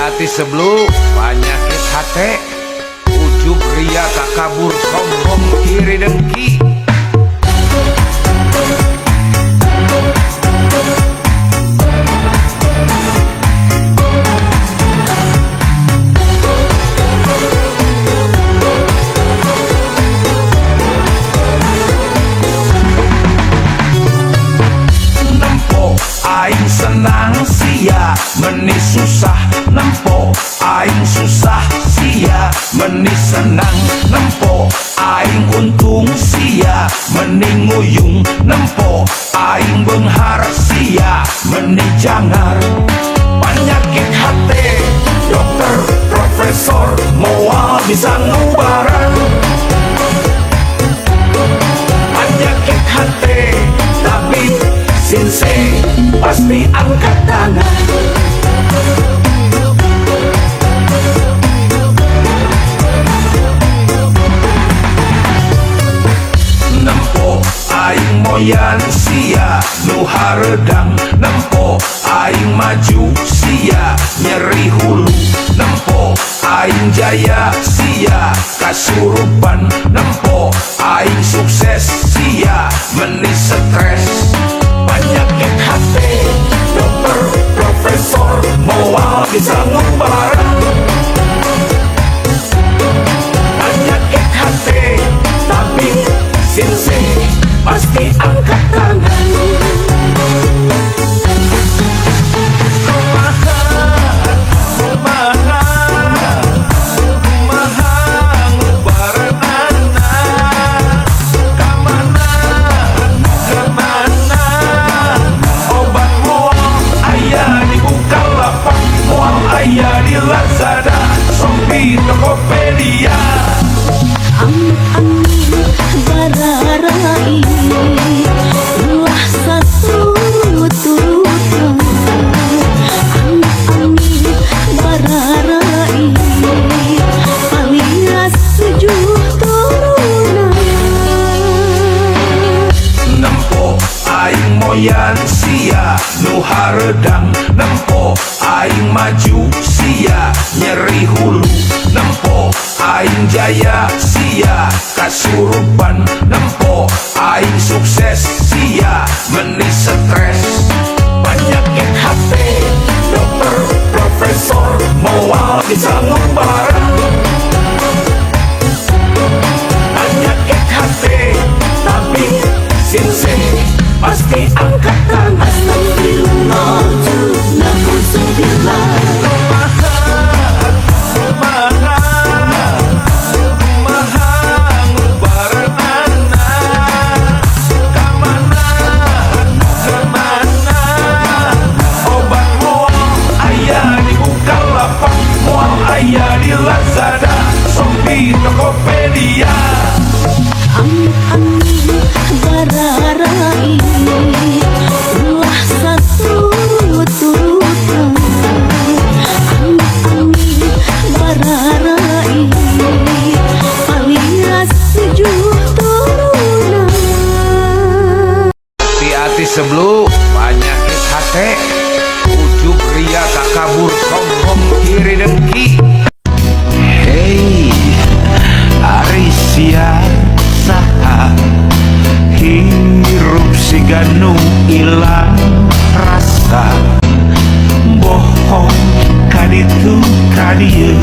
hati sebelum penyakit hati, ujub ria takabur sombong iri dengki. Aing senang sia meni susah nempo, aing susah sia meni senang nempo, aing untung sia meni nguyung nempo, aing benghar sia meni jangar. Penyakit hati dokter profesor moal bisa ngubaran. Penyakit hati tapi sinse pasti angkat tangan. Nempo aing moyan sia nu haredang, nempo aing maju sia nyeri hulu, nempo aing jaya sia kasurupan, nempo aing sukses sia meni stres. Penyakit hati dokter profesor moal bisa ngubaran. Penyakit hati tapi sinse pasti angkat tangan. Aya di Lazada, Shopee, Tokopedia. Bararai ulah satu turutan. Bararai alias 7 turunan. Nempo aing moyan sia nu haredang, nempo aing maju sia nyeri hulu, nempo aing jaya sia kasurupan, nempo aing sukses sia meni stres. Penyakit hati dokter profesor moal bisa ngubaran. Penyakit hati tapi sinse pasti angkat tangan. Astagfirullah, na'udzubillah. Aya di Lazada, Shopee, Tokopedia. Bararai ulah satu turutan. Bararai alias 7 turunan. Hati-hati sebelum penyakit hati, ujub ria takabur sombong iri dengki. Hei Arisia saha hirup siganu ilang rasa, bohong kaditu kadieu